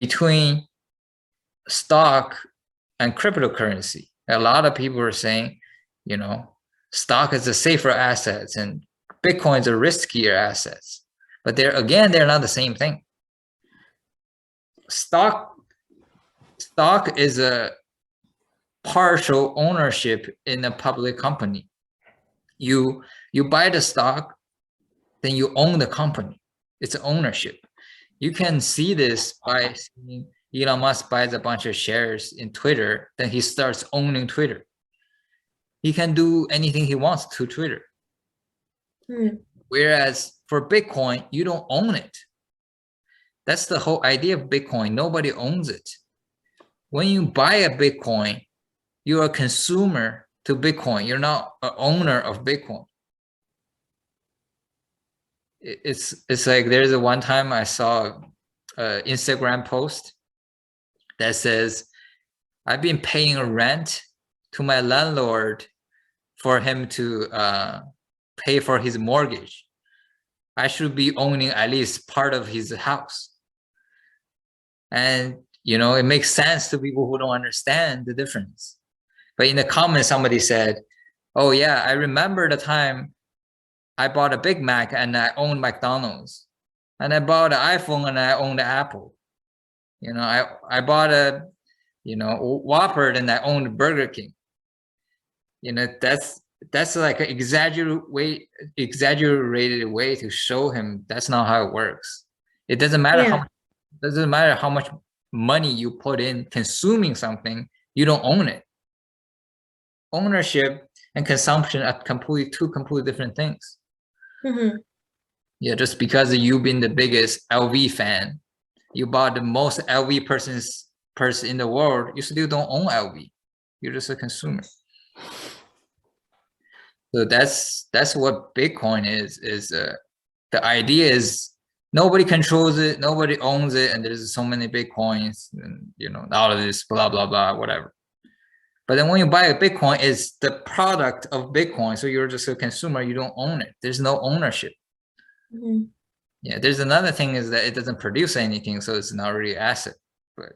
between stock and cryptocurrency. A lot of people are saying, you know, stock is a safer assets and Bitcoin's a riskier assets. But they're not the same thing. Stock is a partial ownership in a public company. You buy the stock, then you own the company. It's ownership. You can see this by seeing Elon Musk buys a bunch of shares in Twitter, then he starts owning Twitter. He can do anything he wants to Twitter. Whereas for Bitcoin, you don't own it. That's the whole idea of Bitcoin. Nobody owns it. When you buy a Bitcoin, you're a consumer to Bitcoin. You're not an owner of Bitcoin. It's like there's a one time I saw an Instagram post that says, I've been paying rent to my landlord for him to pay for his mortgage. I should be owning at least part of his house. And, you know, it makes sense to people who don't understand the difference. But in the comments, somebody said, oh yeah, I remember the time I bought a Big Mac and I owned McDonald's. And I bought an iPhone and I owned Apple. You know, I bought a, you know, Whopper and I owned Burger King. You know, that's like an exaggerated way to show him that's not how it works. It doesn't matter how much money you put in consuming something, you don't own it. Ownership and consumption are two completely different things. Yeah, just because you've been the biggest LV fan, you bought the most LV purse in the world, you still don't own LV. You're just a consumer. So that's what Bitcoin is. The idea is nobody controls it, nobody owns it, and there's so many Bitcoins, and you know, all of this blah blah blah, whatever. But then when you buy a Bitcoin, it's the product of Bitcoin. So you're just a consumer, you don't own it. There's no ownership. Yeah, there's another thing is that it doesn't produce anything, so it's not really asset. But